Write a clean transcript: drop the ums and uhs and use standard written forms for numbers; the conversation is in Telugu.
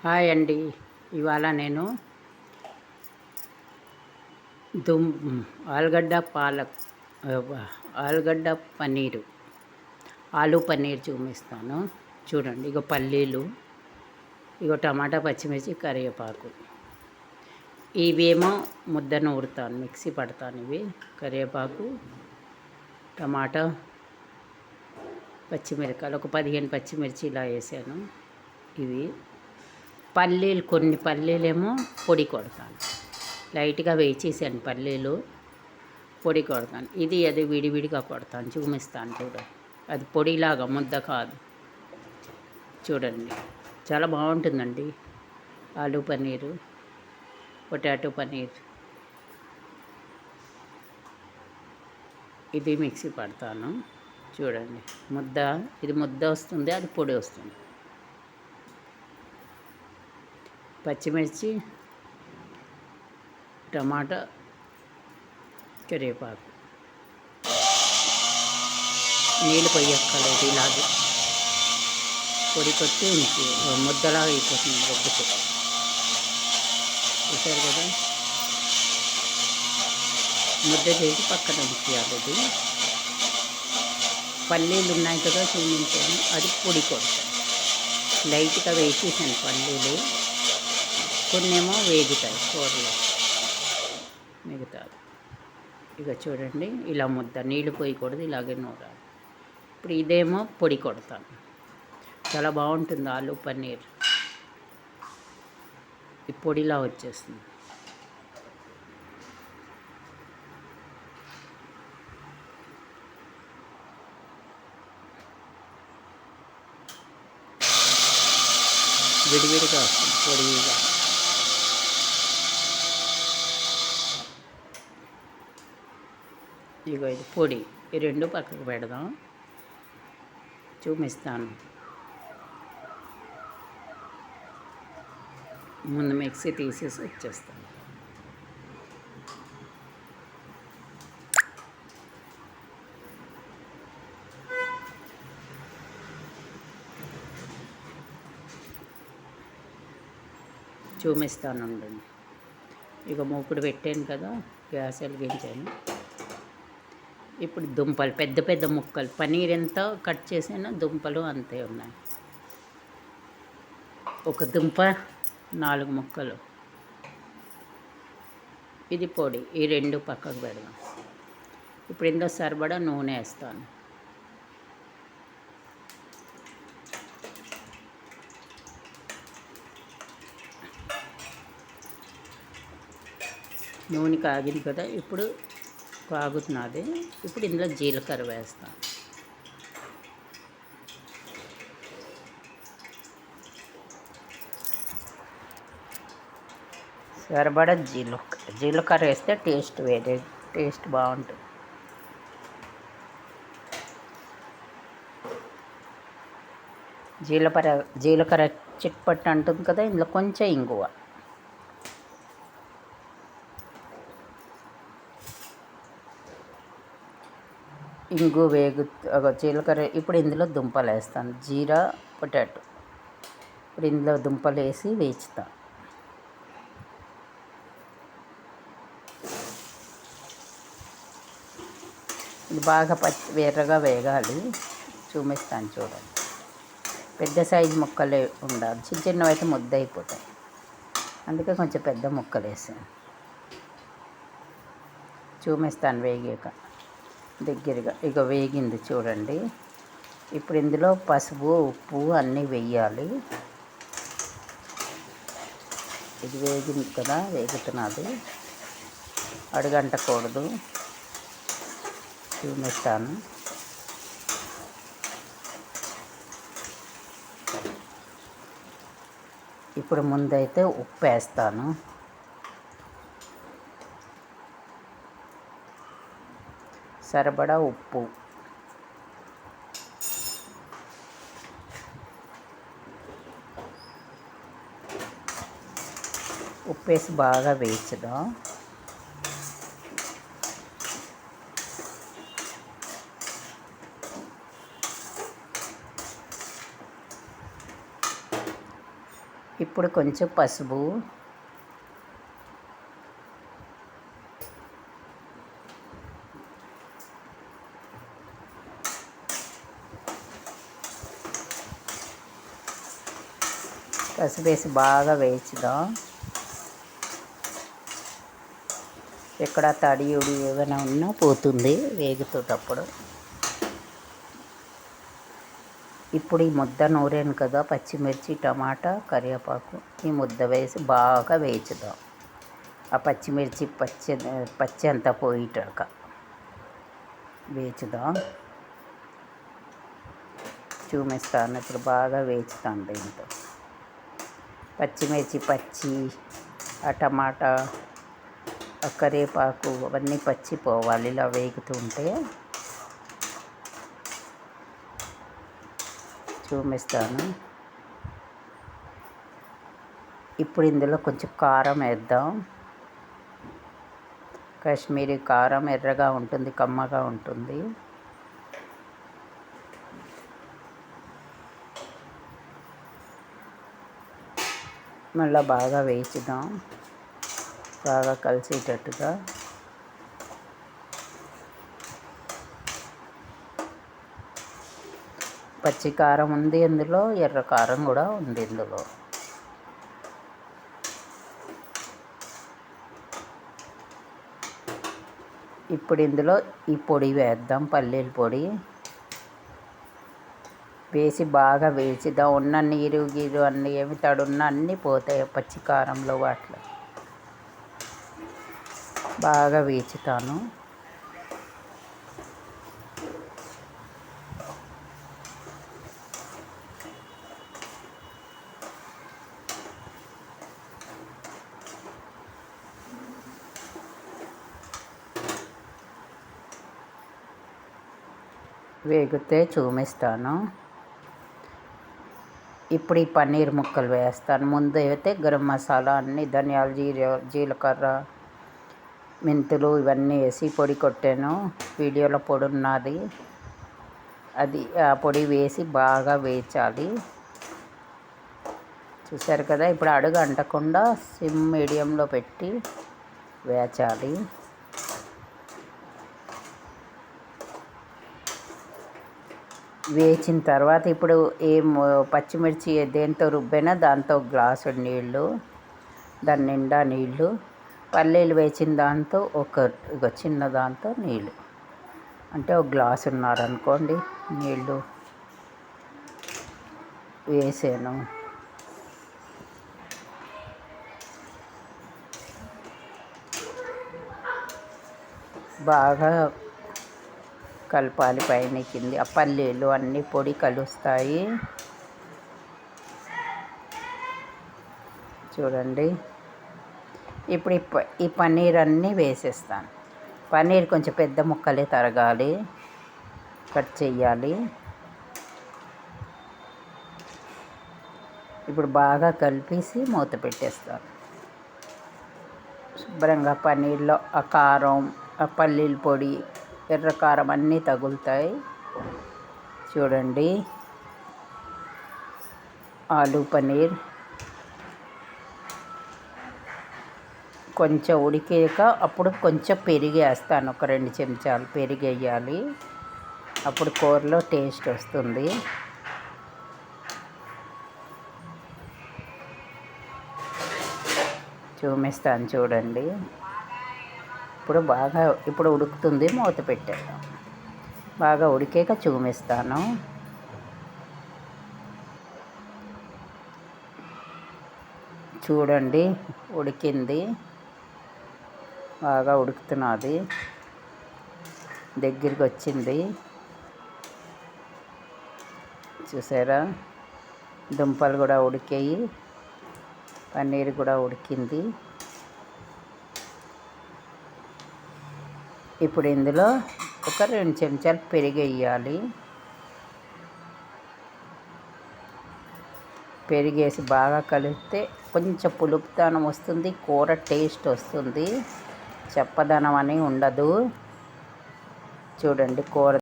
హాయ్ అండి. ఇవాళ నేను దుమ్ ఆలుగడ్డ పాలక్ ఆలుగడ్డ పన్నీరు ఆలు పన్నీర్ చూపిస్తాను. చూడండి, ఇగో పల్లీలు, ఇగో టమాటా, పచ్చిమిర్చి, కరివేపాకు. ఇవేమో ముద్ద నూరుతాను, మిక్సీ పడతాను. ఇవి కరివేపాకు, టమాటా, పచ్చిమిరకాయలు, ఒక 15 పచ్చిమిర్చి ఇలా వేసాను. ఇవి పల్లీలు, కొన్ని పల్లీలేమో పొడి కొడతాను. లైట్గా వేయించేసాను పల్లీలు, పొడి కొడతాను. ఇది అది విడివిడిగా కొడతాను, చూపిస్తాను. చూడండి, అది పొడిలాగా, ముద్ద కాదు. చూడండి, చాలా బాగుంటుందండి ఆలు పన్నీరు, పొటాటో పన్నీర్. ఇది మిక్సీ పడతాను. చూడండి, ముద్ద, ఇది ముద్ద వస్తుంది, అది పొడి వస్తుంది. పచ్చిమిర్చి, టమాటా, కరివేపాకు, నీళ్ళు పొయ్యక్కర్లేదు, ఇలాగే పొడి కొట్టి ఉంచి ముద్దలాగా అయిపోతుంది రుబ్బుతో. చూసారు కదా, ముద్ద చేసి పక్కన ఉంచేయాలి. ఇది పల్లీలు ఉన్నాయి కదా, చూపించాను, అది పొడి కొడతాను. లైట్గా వేసేసాను పల్లీలు, కొన్నేమో వేగుతాయి కూరలో, మిగతాది. ఇక చూడండి, ఇలా ముద్ద, నీళ్ళు పోయకూడదు, ఇలాగే నూరాలి. ఇప్పుడు ఇదేమో పొడి కొడతాను. చాలా బాగుంటుంది ఆలు పన్నీర్, ఈ పొడిలా వచ్చేస్తుంది. విడివిడిగా వస్తుంది, పొడిగా. ఇగో ఇది పొడి, ఈ రెండు పక్కకు పెడదాం, చూపిస్తాను. ముందు మిక్సీ తీసేసి వచ్చేస్తాను. చూపిస్తాను ఉండండి. ఇక మూకుడు పెట్టాను కదా, గ్యాస్ వెలిగించాను. ఇప్పుడు దుంపలు, పెద్ద పెద్ద ముక్కలు, పన్నీర్ ఎంత కట్ చేసినా దుంపలు అంతే ఉన్నాయి. ఒక దుంప 4 ముక్కలు. ఇది పొడి, ఈ రెండు పక్కకు పెడదాం. ఇప్పుడు ఇందులో సరిపడా నూనె వేస్తాను. నూనె కాగింది కదా, ఇప్పుడు కాగుతున్నది. ఇప్పుడు ఇందులో జీలకర్ర వేస్తాను. సరిపడా జీలకర్ర వేస్తే టేస్ట్ వేరే, టేస్ట్ బాగుంటుంది. జీలకర్ర చిట్పట్టు అంటుంది కదా, ఇందులో కొంచెం ఇంగువ. జీలకర్ర. ఇప్పుడు ఇందులో దుంపలు వేస్తాను, జీరా, పొటాటో. ఇప్పుడు ఇందులో దుంపలు వేసి వేచుతాను. ఇది బాగా ఎర్రగా వేగాలి, చూపిస్తాను. చూడండి, పెద్ద సైజు ముక్కలే ఉండాలి, చిన్న చిన్నవి అయితే ముద్ద అయిపోతాయి. అందుకే కొంచెం పెద్ద ముక్కలు వేసాను. చూపిస్తాను వేగాక దగ్గరగా. ఇక వేగింది చూడండి. ఇప్పుడు ఇందులో పసుపు, ఉప్పు అన్నీ వేయాలి. ఇది వేగింది కదా, వేగుతున్నది, అడుగంటకూడదు. చూపిస్తాను. ఇప్పుడు ముందైతే ఉప్పు వేస్తాను. సరిపడా ఉప్పు, ఉప్పు వేసి బాగా వేయించుదాం. ఇప్పుడు కొంచెం పసుపు, పసుపు వేసి బాగా వేయించుదాం. ఎక్కడ తడి ఉడి ఏమైనా ఉన్నా పోతుంది వేగుతేటప్పుడు. ఇప్పుడు ఈ ముద్ద నూరాను కదా, పచ్చిమిర్చి, టమాటా, కరివేపాకు, ఈ ముద్ద వేసి బాగా వేయించుదాం. ఆ పచ్చిమిర్చి పచ్చి అంతా పోయేటాక వేయించుదాం. చూపిస్తాను ఇప్పుడు బాగా వేయించుతాను. దీంతో పచ్చిమిర్చి పచ్చి, ఆ టమాటా, ఆ కరివేపాకు అవన్నీ పచ్చి పోవాలి. ఇలా వేగుతుంటే చూపిస్తాను. ఇప్పుడు ఇందులో కొంచెం కారం వేద్దాం. కాశ్మీరీ కారం ఎర్రగా ఉంటుంది, కమ్మగా ఉంటుంది. మళ్ళీ బాగా వేయించుదాం, బాగా కలిసేటట్టుగా. పచ్చి కారం ఉంది ఇందులో, ఎర్ర కారం కూడా ఉంది ఇందులో. ఇప్పుడు ఇందులో ఈ పొడి వేద్దాం, పల్లీల పొడి వేసి బాగా వేసిద్దాం. ఉన్న నీరు గీరు అన్నీ ఏమి తడున్న అన్నీ పోతాయి పచ్చి కారంలో. వాటిలో బాగా వేచుతాను. వేగితే చూపిస్తాను. ఇప్పుడు ఈ పన్నీర్ ముక్కలు వేస్తాను. ముందు అయితే గరం మసాలా అన్నీ ధనియాలు, జీలకర్ర, మెంతులు ఇవన్నీ వేసి పొడి కొట్టాను. వీడియోలో పొడి ఉన్నది, అది ఆ పొడి వేసి బాగా వేయించాలి. చూసారు కదా. ఇప్పుడు అడుగు అంటకుండా సిమ్ మీడియంలో పెట్టి వేయించాలి. వేచిన తర్వాత ఇప్పుడు పచ్చిమిర్చి దేంతో రుబ్బైనా దాంతో గ్లాసు నీళ్ళు, దాని నిండా నీళ్ళు, పల్లీలు వేసిన దాంతో ఒక చిన్న దాంతో నీళ్ళు, అంటే ఒక గ్లాసు ఉన్నారనుకోండి నీళ్ళు వేసాను. బాగా కలపాలి పైన కింది. ఆ పల్లీలు అన్నీ పొడి కలుస్తాయి. చూడండి. ఇప్పుడు ఈ పన్నీర్ అన్నీ వేసేస్తాను. పన్నీర్ కొంచెం పెద్ద ముక్కలే తరగాలి, కట్ చేయాలి. ఇప్పుడు బాగా కలిపేసి మూత పెట్టేస్తాను. శుభ్రంగా పన్నీర్లో ఆ కారం, ఆ పల్లీల పొడి, ఎర్ర కారం అన్నీ తగులుతాయి. చూడండి. ఆలూ పన్నీర్ కొంచెం ఉడికాక అప్పుడు కొంచెం పెరుగు వేస్తాను. ఒక 2 చెంచాలు పెరుగు వేయాలి, అప్పుడు కూరలో టేస్ట్ వస్తుంది. చూపిస్తాను చూడండి. ఇప్పుడు ఉడుకుతుంది, మూత పెట్టేద్దాం. బాగా ఉడికాక చూపిస్తాను. చూడండి, ఉడికింది, బాగా ఉడుకుతున్నది, దగ్గరికి వచ్చింది. చూసారా, దుంపలు కూడా ఉడికాయి, పన్నీర్ కూడా ఉడికింది. ఇప్పుడు ఇందులో ఒక 2 చెంచాలు పెరుగు వేయాలి. పెరిగేసి బాగా కలిపితే కొంచెం పులుపుదనం వస్తుంది, కూర టేస్ట్ వస్తుంది, చెప్పదనం అని ఉండదు. చూడండి కూర